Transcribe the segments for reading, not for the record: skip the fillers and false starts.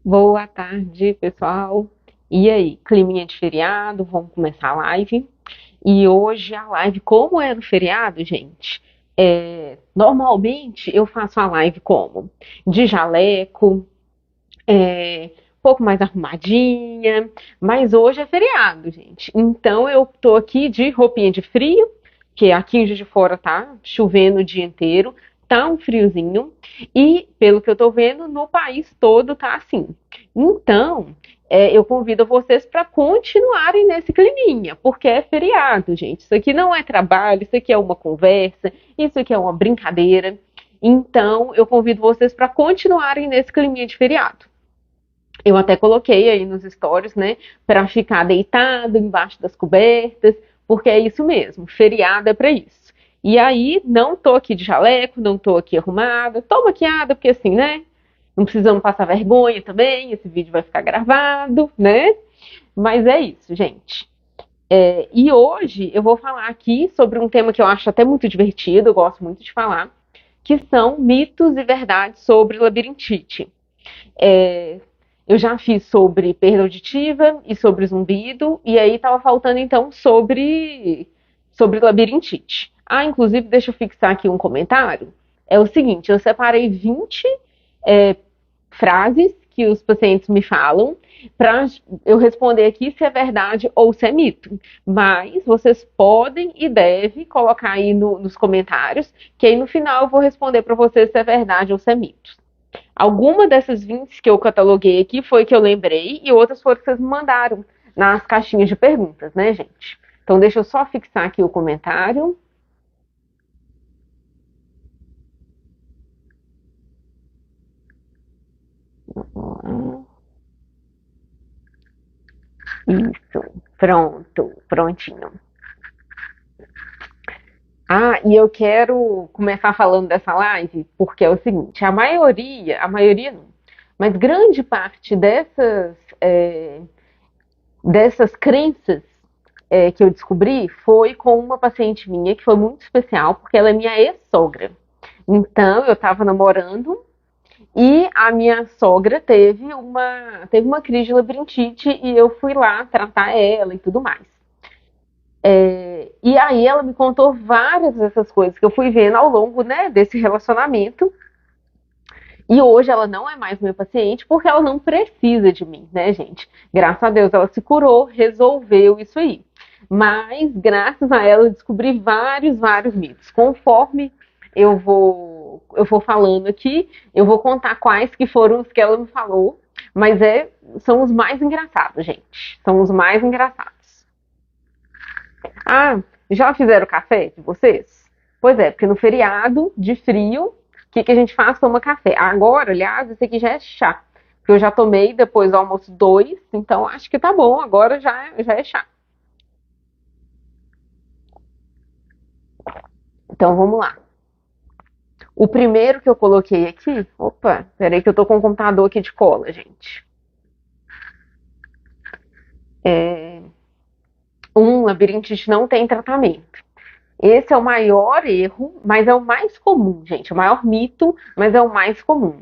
Boa tarde, pessoal. E aí, climinha de feriado, vamos começar a live. E hoje a live, como é no feriado, gente, normalmente eu faço a live como? De jaleco, um pouco mais arrumadinha, mas hoje é feriado, gente. Então eu tô aqui de roupinha de frio, que aqui em Juiz de Fora tá chovendo o dia inteiro, tá um friozinho, e pelo que eu tô vendo, no país todo tá assim. Então, eu convido vocês para continuarem nesse climinha, porque é feriado, gente. Isso aqui não é trabalho, isso aqui é uma conversa, isso aqui é uma brincadeira. Então, eu convido vocês para continuarem nesse climinha de feriado. Eu até coloquei aí nos stories, né, para ficar deitado embaixo das cobertas, porque é isso mesmo, feriado é para isso. E aí, não tô aqui de jaleco, não tô aqui arrumada, tô maquiada, porque assim, né, não precisamos passar vergonha também, esse vídeo vai ficar gravado, né? Mas é isso, gente. E hoje eu vou falar aqui sobre um tema que eu acho até muito divertido, eu gosto muito de falar, que são mitos e verdades sobre labirintite. É, eu já fiz sobre perda auditiva e sobre zumbido, e aí tava faltando então sobre labirintite. Ah, inclusive, deixa eu fixar aqui um comentário. É o seguinte, eu separei 20 é, frases que os pacientes me falam para eu responder aqui se é verdade ou se é mito. Mas vocês podem e devem colocar aí nos comentários, que aí no final eu vou responder para vocês se é verdade ou se é mito. Alguma dessas 20 que eu cataloguei aqui foi que eu lembrei e outras foram que vocês me mandaram nas caixinhas de perguntas, né, gente? Então deixa eu só fixar aqui o comentário. Isso, pronto, prontinho. Ah, e eu quero começar falando dessa live porque é o seguinte, a maioria não, mas grande parte dessas crenças que eu descobri foi com uma paciente minha que foi muito especial, porque ela é minha ex-sogra. Então, eu estava namorando e a minha sogra teve uma crise de labirintite e eu fui lá tratar ela e tudo mais. E aí ela me contou várias dessas coisas que eu fui vendo ao longo, né, desse relacionamento. E hoje ela não é mais minha paciente porque ela não precisa de mim, né, gente? Graças a Deus ela se curou, resolveu isso aí. Mas graças a ela eu descobri vários mitos. Conforme eu vou falando aqui, eu vou contar quais que foram os que ela me falou, mas são os mais engraçados, gente. São os mais engraçados. Ah, já fizeram café de vocês? Pois é, porque no feriado de frio, o que a gente faz? Toma café. Agora, aliás, esse aqui já é chá. Porque eu já tomei depois do almoço dois, então acho que tá bom, agora já é chá. Então vamos lá. O primeiro que eu coloquei aqui. Opa, peraí que eu tô com o computador aqui de cola, gente. Labirintite não tem tratamento. Esse é o maior erro, mas é o mais comum, gente. O maior mito, mas é o mais comum.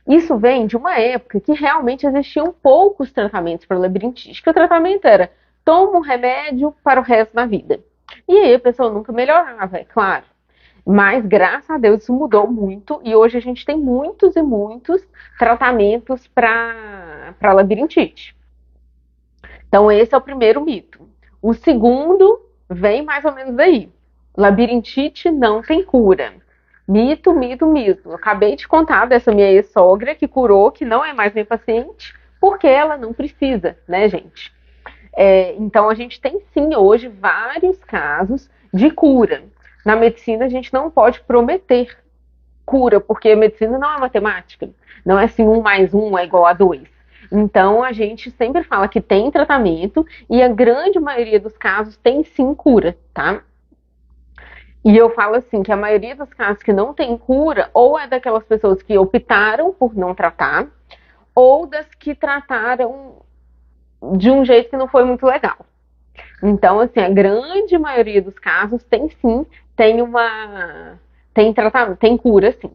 Isso vem de uma época que realmente existiam poucos tratamentos para labirintite, que o tratamento era toma um remédio para o resto da vida. E aí a pessoa nunca melhorava, é claro. Mas graças a Deus isso mudou muito e hoje a gente tem muitos e muitos tratamentos para labirintite. Então esse é o primeiro mito. O segundo vem mais ou menos daí. Labirintite não tem cura. Mito, mito, mito. Eu acabei de contar dessa minha ex-sogra que curou, que não é mais minha paciente, porque ela não precisa, né, gente? Então a gente tem sim hoje vários casos de cura. Na medicina a gente não pode prometer cura, porque a medicina não é matemática. Não é assim, um mais um é igual a dois. Então a gente sempre fala que tem tratamento e a grande maioria dos casos tem sim cura, tá? E eu falo assim que a maioria dos casos que não tem cura, ou é daquelas pessoas que optaram por não tratar, ou das que trataram de um jeito que não foi muito legal. Então, assim, a grande maioria dos casos tem sim, tem tratamento, tem cura, sim.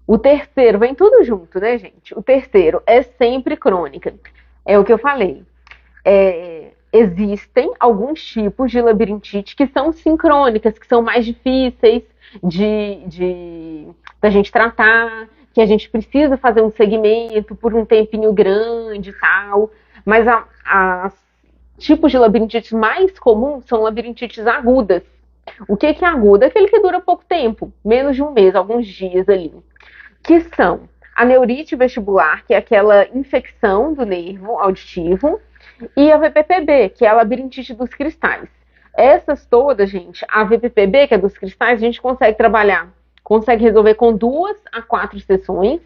O terceiro, vem tudo junto, né, gente? O terceiro é sempre crônica. É o que eu falei. Existem alguns tipos de labirintite que são sincrônicas, que são mais difíceis da gente tratar, que a gente precisa fazer um segmento por um tempinho grande e tal. Mas as tipos de labirintite mais comuns são labirintites agudas. O que é aguda? Aquele que dura pouco tempo, menos de um mês, alguns dias ali. Que são a neurite vestibular, que é aquela infecção do nervo auditivo, e a VPPB, que é a labirintite dos cristais. Essas todas, gente, a VPPB, que é dos cristais, a gente consegue trabalhar, consegue resolver com 2 a 4 sessões,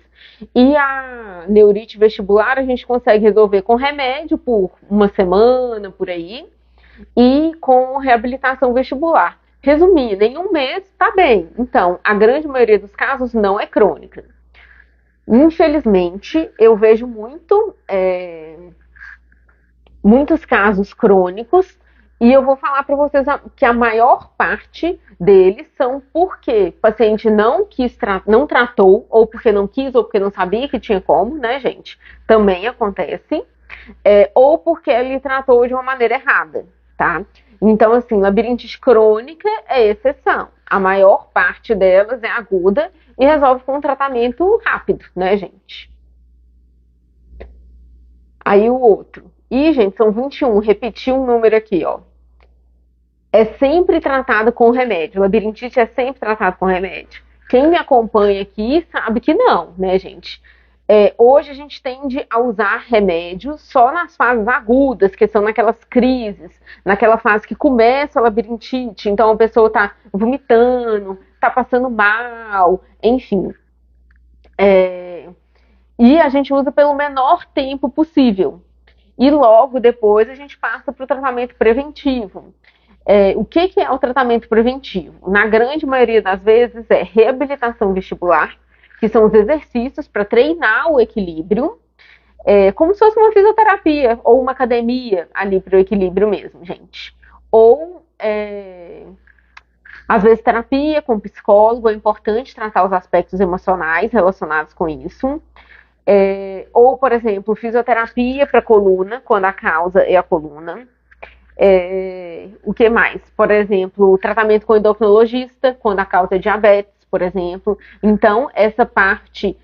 e a neurite vestibular a gente consegue resolver com remédio por uma semana, por aí, e com reabilitação vestibular. Resumindo, em um mês tá bem. Então, a grande maioria dos casos não é crônica. Infelizmente, eu vejo muitos casos crônicos e eu vou falar para vocês que a maior parte deles são porque o paciente não tratou, ou porque não quis, ou porque não sabia que tinha como, né, gente? Também acontece. Ou porque ele tratou de uma maneira errada, tá? Então, assim, labirintite crônica é exceção. A maior parte delas é aguda e resolve com um tratamento rápido, né, gente? Aí o outro. E, gente, são 21. Repetir um número aqui, ó. É sempre tratado com remédio. Labirintite é sempre tratado com remédio. Quem me acompanha aqui sabe que não, né, gente? Hoje a gente tende a usar remédios só nas fases agudas, que são naquelas crises, naquela fase que começa a labirintite, então a pessoa está vomitando, está passando mal, enfim. E a gente usa pelo menor tempo possível. E logo depois a gente passa para o tratamento preventivo. O que é o tratamento preventivo? Na grande maioria das vezes é reabilitação vestibular, que são os exercícios para treinar o equilíbrio, como se fosse uma fisioterapia ou uma academia ali para o equilíbrio mesmo, gente. Ou, às vezes, terapia com psicólogo, é importante tratar os aspectos emocionais relacionados com isso. Ou, por exemplo, fisioterapia para coluna, quando a causa é a coluna. O que mais? Por exemplo, tratamento com endocrinologista, quando a causa é diabetes, por exemplo. Então, essa parte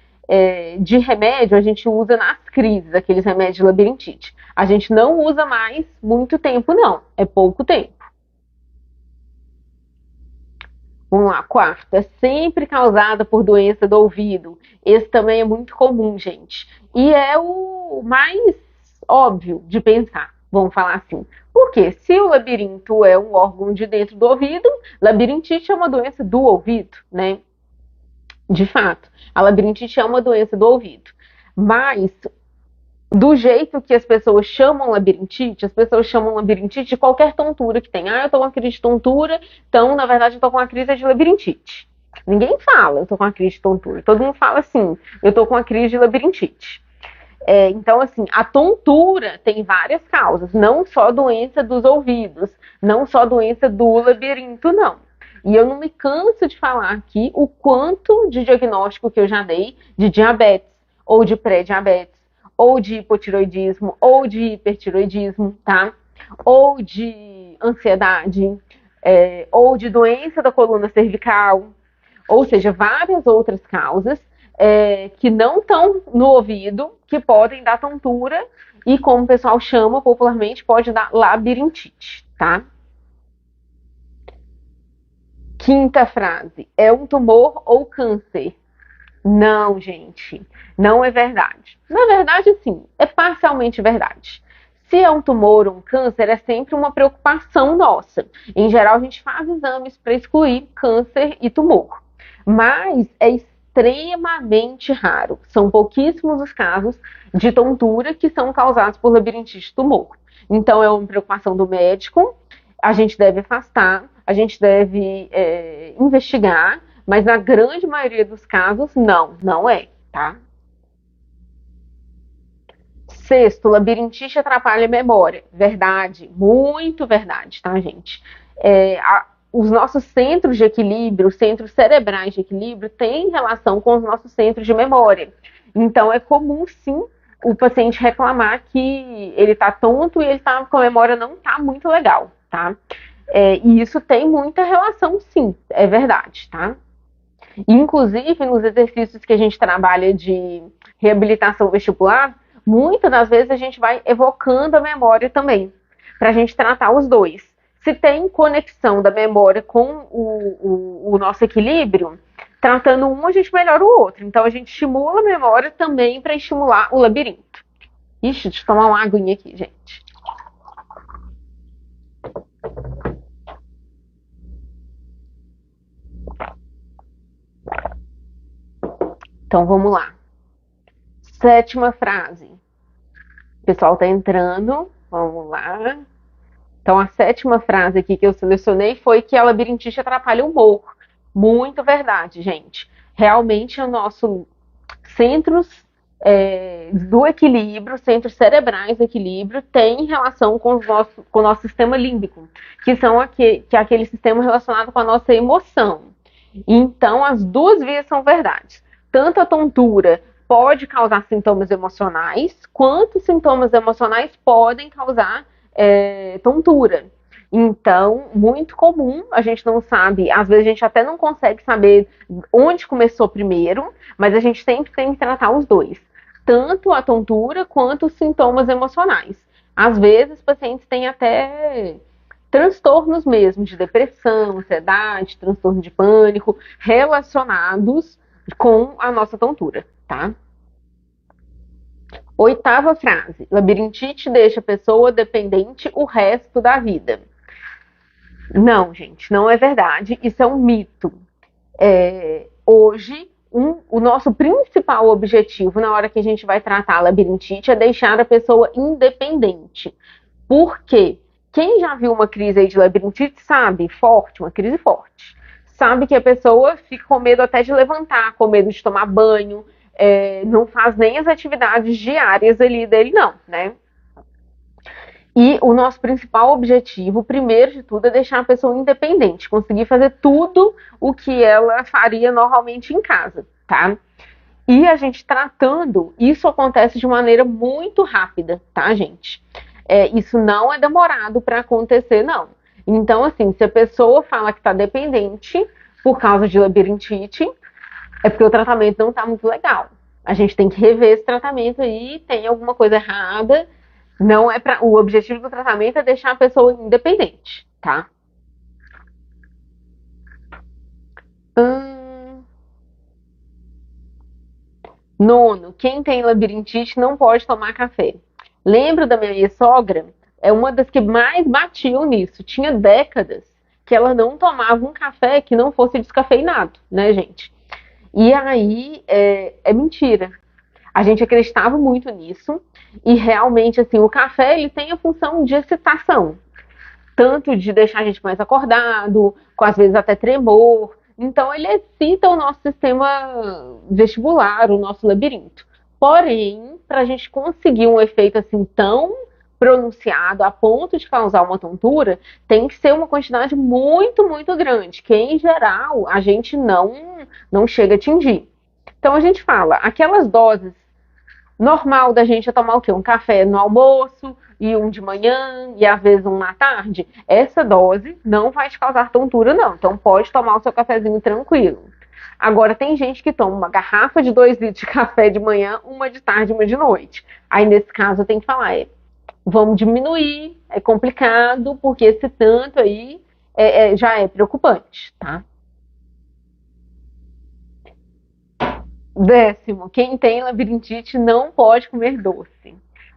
de remédio a gente usa nas crises, aqueles remédios de labirintite. A gente não usa mais muito tempo, não. É pouco tempo. Vamos lá, quarto, é sempre causada por doença do ouvido. Esse também é muito comum, gente. E é o mais óbvio de pensar, vamos falar assim. Porque se o labirinto é um órgão de dentro do ouvido, labirintite é uma doença do ouvido, né? De fato, a labirintite é uma doença do ouvido. Mas, do jeito que as pessoas chamam labirintite, as pessoas chamam labirintite de qualquer tontura que tem. Eu tô com uma crise de tontura, então, na verdade, eu tô com uma crise de labirintite. Ninguém fala, eu tô com uma crise de tontura. Todo mundo fala assim, eu tô com uma crise de labirintite. Então, assim, a tontura tem várias causas, não só doença dos ouvidos, não só doença do labirinto, não. E eu não me canso de falar aqui o quanto de diagnóstico que eu já dei de diabetes, ou de pré-diabetes, ou de hipotiroidismo, ou de hipertiroidismo, tá? Ou de ansiedade, ou de doença da coluna cervical, ou seja, várias outras causas que não estão no ouvido, que podem dar tontura e, como o pessoal chama popularmente, pode dar labirintite, tá? Quinta frase, é um tumor ou câncer? Não, gente, não é verdade. Na verdade, sim, é parcialmente verdade. Se é um tumor ou um câncer, é sempre uma preocupação nossa. Em geral, a gente faz exames para excluir câncer e tumor. Mas é extremamente raro. São pouquíssimos os casos de tontura que são causados por labirintite tumor. Então, é uma preocupação do médico, a gente deve afastar, a gente deve investigar, mas na grande maioria dos casos, não é, tá? Sexto, labirintite atrapalha a memória. Verdade, muito verdade, tá, gente? os nossos centros de equilíbrio, os centros cerebrais de equilíbrio, têm relação com os nossos centros de memória. Então, é comum, sim, o paciente reclamar que ele está tonto e ele tá com a memória não está muito legal, tá? E isso tem muita relação, sim, é verdade, tá? Inclusive, nos exercícios que a gente trabalha de reabilitação vestibular, muitas das vezes a gente vai evocando a memória também, para a gente tratar os dois. Se tem conexão da memória com o nosso equilíbrio, tratando um, a gente melhora o outro. Então, a gente estimula a memória também para estimular o labirinto. Ixi, deixa eu tomar uma aguinha aqui, gente. Então, vamos lá. 7ª frase. O pessoal tá entrando. Vamos lá. Então, a 7ª frase aqui que eu selecionei foi que a labirintite atrapalha o humor. Muito verdade, gente. Realmente, o nosso centros do equilíbrio, centros cerebrais do equilíbrio, tem relação com o nosso sistema límbico, que é aquele sistema relacionado com a nossa emoção. Então, as duas vias são verdades. Tanto a tontura pode causar sintomas emocionais, quanto sintomas emocionais podem causar tontura. Então, muito comum, a gente não sabe, às vezes a gente até não consegue saber onde começou primeiro, mas a gente sempre tem que tratar os dois, tanto a tontura quanto os sintomas emocionais. Às vezes, os pacientes têm até transtornos mesmo, de depressão, ansiedade, transtorno de pânico, relacionados com a nossa tontura, tá? 8ª frase. Labirintite deixa a pessoa dependente o resto da vida. Não, gente, não é verdade. Isso é um mito. Hoje, o nosso principal objetivo na hora que a gente vai tratar a labirintite é deixar a pessoa independente. Por quê? Quem já viu uma crise aí de labirintite sabe, forte, uma crise forte. Sabe que a pessoa fica com medo até de levantar, com medo de tomar banho, não faz nem as atividades diárias ali dele, não, né? E o nosso principal objetivo, primeiro de tudo, é deixar a pessoa independente, conseguir fazer tudo o que ela faria normalmente em casa, tá? E a gente tratando, isso acontece de maneira muito rápida, tá, gente? Isso não é demorado para acontecer, não. Então, assim, se a pessoa fala que está dependente por causa de labirintite, é porque o tratamento não está muito legal. A gente tem que rever esse tratamento aí, tem alguma coisa errada. Não é o objetivo do tratamento é deixar a pessoa independente, tá? Nono, quem tem labirintite não pode tomar café. Lembro da minha sogra, é uma das que mais batiam nisso. Tinha décadas que ela não tomava um café que não fosse descafeinado, né, gente? E aí, é mentira. A gente acreditava muito nisso e realmente, assim, o café ele tem a função de excitação, tanto de deixar a gente mais acordado, com às vezes até tremor. Então, ele excita o nosso sistema vestibular, o nosso labirinto. Porém, para a gente conseguir um efeito assim tão pronunciado a ponto de causar uma tontura, tem que ser uma quantidade muito, muito grande, que em geral a gente não chega a atingir. Então a gente fala, aquelas doses normal da gente é tomar o quê? Um café no almoço e um de manhã e às vezes um na tarde. Essa dose não vai te causar tontura, não. Então pode tomar o seu cafezinho tranquilo. Agora tem gente que toma uma garrafa de 2 litros de café de manhã, uma de tarde e uma de noite. Aí nesse caso eu tenho que falar, vamos diminuir, é complicado, porque esse tanto aí já é preocupante, tá? 10º, quem tem labirintite não pode comer doce.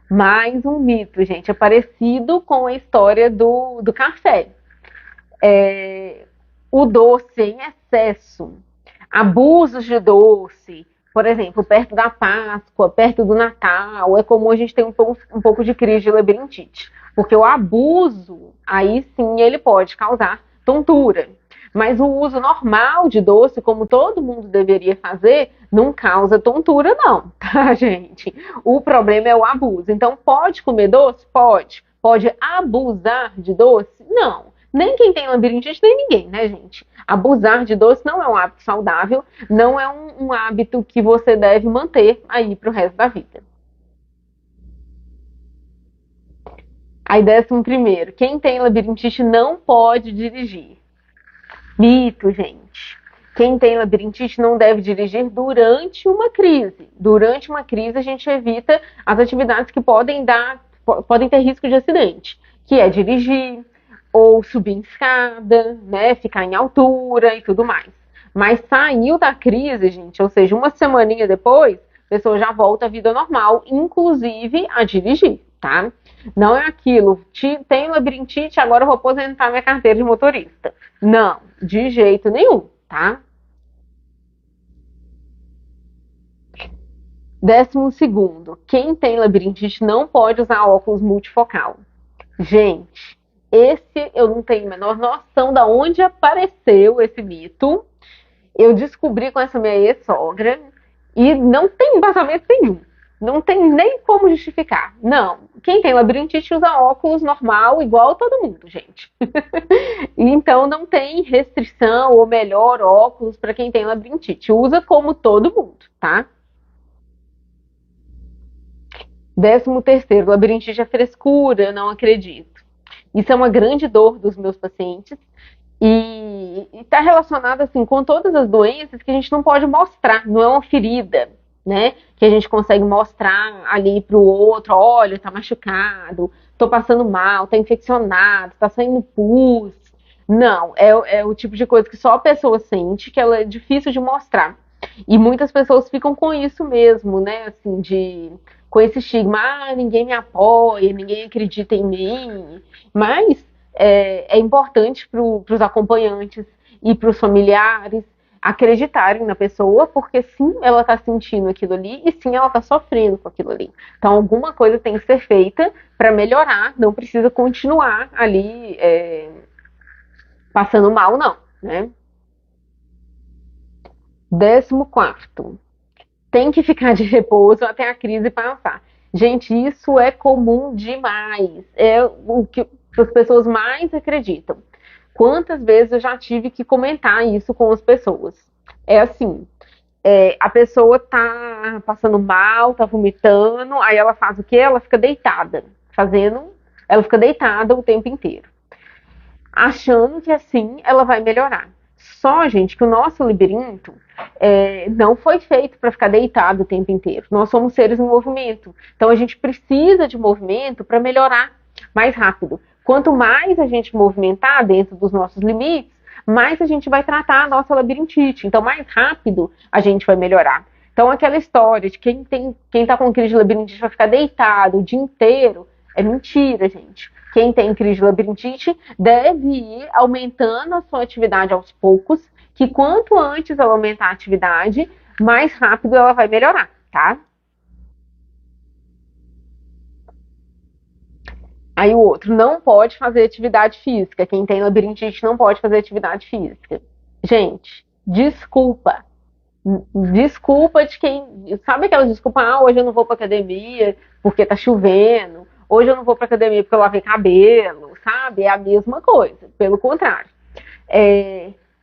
Mais um mito, gente, é parecido com a história do café. O doce em excesso, abusos de doce, por exemplo, perto da Páscoa, perto do Natal, é comum a gente ter um pouco de crise de labirintite. Porque o abuso, aí sim, ele pode causar tontura. Mas o uso normal de doce, como todo mundo deveria fazer, não causa tontura, não, tá, gente? O problema é o abuso. Então, pode comer doce? Pode. Pode abusar de doce? Não. Nem quem tem labirintite, nem ninguém, né, gente? Abusar de doce não é um hábito saudável, não é um hábito que você deve manter aí pro resto da vida. Aí, 11º, quem tem labirintite não pode dirigir. Mito, gente. Quem tem labirintite não deve dirigir durante uma crise. Durante uma crise, a gente evita as atividades que podem ter risco de acidente, que é dirigir ou subir em escada, né, ficar em altura e tudo mais. Mas saiu da crise, gente, ou seja, uma semaninha depois, a pessoa já volta à vida normal, inclusive a dirigir, tá? Não é aquilo, tenho labirintite, agora eu vou aposentar minha carteira de motorista. Não, de jeito nenhum, tá? 12º, quem tem labirintite não pode usar óculos multifocal. Gente, esse eu não tenho a menor noção de onde apareceu esse mito. Eu descobri com essa minha ex-sogra e não tem embasamento nenhum. Não tem nem como justificar. Não. Quem tem labirintite usa óculos normal, igual todo mundo, gente. Então não tem restrição ou melhor óculos para quem tem labirintite. Usa como todo mundo, tá? 13º, labirintite é frescura, eu não acredito. Isso é uma grande dor dos meus pacientes e está relacionado assim com todas as doenças que a gente não pode mostrar, não é uma ferida, né? Que a gente consegue mostrar ali para o outro, olha, tá machucado, tô passando mal, tá infeccionado, tá saindo pus. Não, é o tipo de coisa que só a pessoa sente, que ela é difícil de mostrar. E muitas pessoas ficam com isso mesmo, né? Assim, com esse estigma, ninguém me apoia, ninguém acredita em mim. Mas é importante para os acompanhantes e para os familiares acreditarem na pessoa, porque sim, ela está sentindo aquilo ali e sim, ela está sofrendo com aquilo ali. Então, alguma coisa tem que ser feita para melhorar, não precisa continuar ali passando mal, não, né? 14º, tem que ficar de repouso até a crise passar. Gente, isso é comum demais. É o que as pessoas mais acreditam. Quantas vezes eu já tive que comentar isso com as pessoas? É assim, a pessoa tá passando mal, tá vomitando, aí ela faz o quê? Ela fica deitada, ela fica deitada o tempo inteiro, achando que assim ela vai melhorar. Só, gente, que o nosso labirinto não foi feito para ficar deitado o tempo inteiro. Nós somos seres em movimento. Então a gente precisa de movimento para melhorar mais rápido. Quanto mais a gente movimentar dentro dos nossos limites, mais a gente vai tratar a nossa labirintite. Então, mais rápido a gente vai melhorar. Então, aquela história de quem tá com crise de labirintite vai ficar deitado o dia inteiro, é mentira, gente. Quem tem crise de labirintite deve ir aumentando a sua atividade aos poucos, que quanto antes ela aumentar a atividade, mais rápido ela vai melhorar, tá? Aí o outro, não pode fazer atividade física. Quem tem labirintite não pode fazer atividade física. Gente, desculpa. Desculpa de quem. Sabe aquela desculpa? Hoje eu não vou pra academia porque tá chovendo. Hoje eu não vou pra academia porque eu lavei cabelo, sabe? É a mesma coisa. Pelo contrário.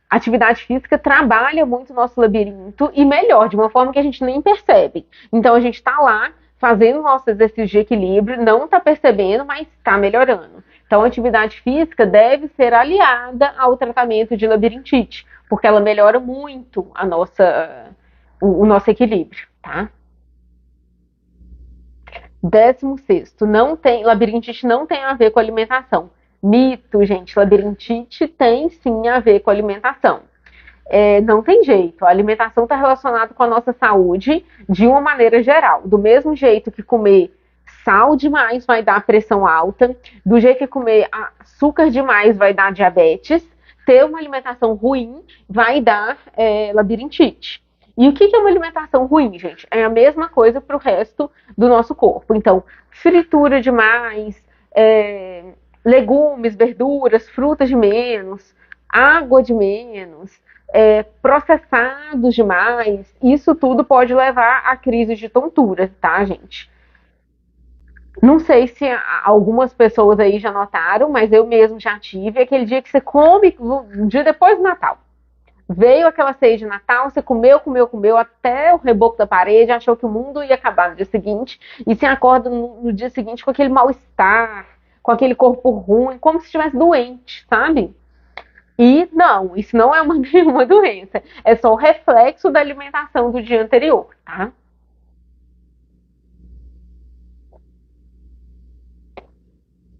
Atividade física trabalha muito o nosso labirinto e melhor, de uma forma que a gente nem percebe. Então a gente está lá fazendo nosso exercício de equilíbrio, não está percebendo, mas está melhorando. Então a atividade física deve ser aliada ao tratamento de labirintite, porque ela melhora muito o nosso equilíbrio, tá? 16º, labirintite não tem a ver com alimentação. Mito, gente, labirintite tem sim a ver com alimentação. Não tem jeito, a alimentação está relacionada com a nossa saúde de uma maneira geral. Do mesmo jeito que comer sal demais vai dar pressão alta, do jeito que comer açúcar demais vai dar diabetes, ter uma alimentação ruim vai dar labirintite. E o que é uma alimentação ruim, gente? É a mesma coisa para o resto do nosso corpo. Então, fritura demais, legumes, verduras, frutas de menos, água de menos, processados demais, isso tudo pode levar a crises de tontura, tá, gente? Não sei se algumas pessoas aí já notaram, mas eu mesmo já tive aquele dia que você come, um dia depois do Natal. Veio aquela ceia de Natal, você comeu, comeu, comeu até o reboco da parede, achou que o mundo ia acabar no dia seguinte, e você acorda no dia seguinte com aquele mal-estar, com aquele corpo ruim, como se estivesse doente, sabe? E não, isso não é nenhuma doença, é só o reflexo da alimentação do dia anterior, tá?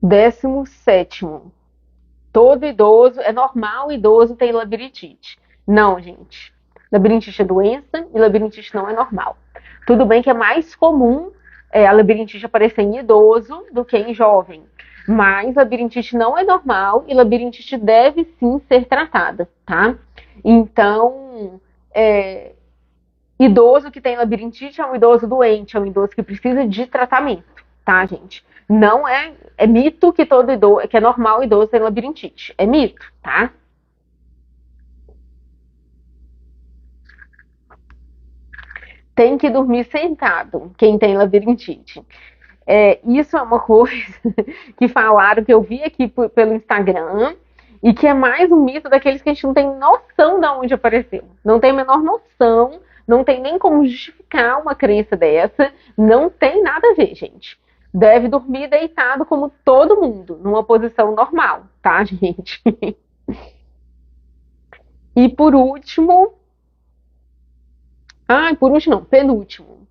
17º, todo idoso, é normal idoso ter labirintite. Não, gente. Labirintite é doença e labirintite não é normal. Tudo bem que é mais comum a labirintite aparecer em idoso do que em jovem. Mas labirintite não é normal e labirintite deve sim ser tratada, tá? Então, é, idoso que tem labirintite é um idoso doente, é um idoso que precisa de tratamento, tá, gente? Não é mito que todo idoso, que é normal idoso ter labirintite. É mito, tá? Tem que dormir sentado, quem tem labirintite. Isso é uma coisa que falaram, que eu vi aqui pelo Instagram, e que é mais um mito daqueles que a gente não tem noção de onde apareceu. Não tem a menor noção, não tem nem como justificar uma crença dessa, não tem nada a ver, gente. Deve dormir deitado como todo mundo, numa posição normal, tá, gente? E por último, por último não, penúltimo.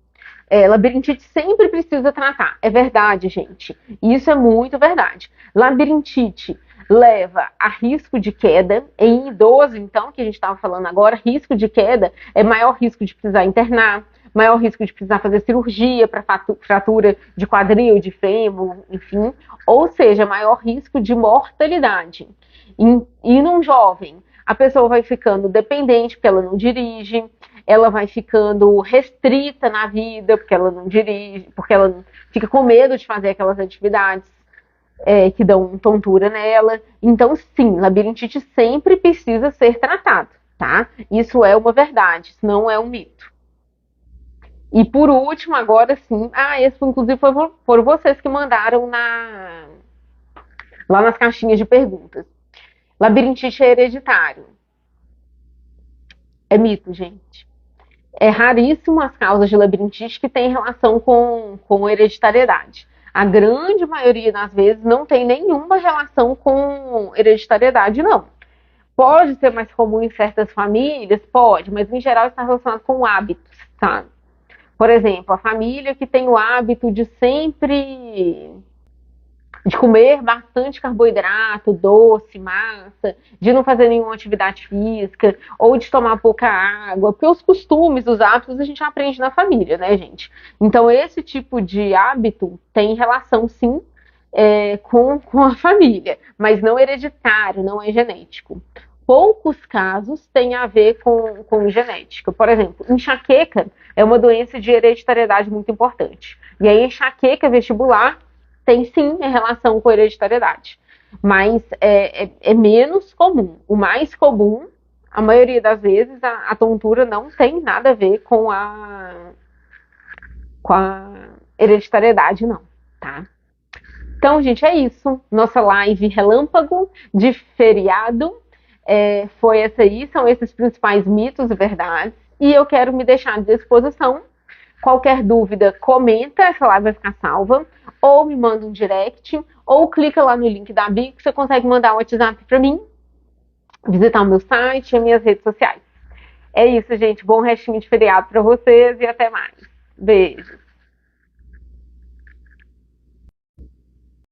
Labirintite sempre precisa tratar. É verdade, gente. Isso é muito verdade. Labirintite leva a risco de queda. Em idoso, então, que a gente estava falando agora, risco de queda é maior risco de precisar internar, maior risco de precisar fazer cirurgia para fratura de quadril, de fêmur, enfim. Ou seja, maior risco de mortalidade. E num jovem, a pessoa vai ficando dependente porque ela não dirige, ela vai ficando restrita na vida, porque ela não dirige, porque ela fica com medo de fazer aquelas atividades que dão tontura nela. Então, sim, labirintite sempre precisa ser tratado, tá? Isso é uma verdade, isso não é um mito. E por último, agora sim, esse inclusive foram vocês que mandaram lá nas caixinhas de perguntas. Labirintite é hereditário. É mito, gente. É raríssimo as causas de labirintite que têm relação com hereditariedade. A grande maioria das vezes não tem nenhuma relação com hereditariedade, não. Pode ser mais comum em certas famílias? Pode, mas em geral está relacionado com hábitos, tá? Por exemplo, a família que tem o hábito de comer bastante carboidrato, doce, massa, de não fazer nenhuma atividade física, ou de tomar pouca água, porque os costumes, os hábitos a gente aprende na família, né, gente? Então, esse tipo de hábito tem relação, sim, com a família, mas não hereditário, não é genético. Poucos casos têm a ver com genética. Por exemplo, enxaqueca é uma doença de hereditariedade muito importante. E aí, enxaqueca vestibular tem sim relação com hereditariedade, mas é menos comum. O mais comum, a maioria das vezes, a tontura não tem nada a ver com a hereditariedade, não, tá? Então, gente, é isso. Nossa live relâmpago de feriado foi essa aí, são esses principais mitos e verdades. E eu quero me deixar à disposição. Qualquer dúvida, comenta, essa live vai ficar salva, ou me manda um direct, ou clica lá no link da Bi, que você consegue mandar um WhatsApp para mim, visitar o meu site e as minhas redes sociais. É isso, gente. Bom restinho de feriado para vocês e até mais. Beijo.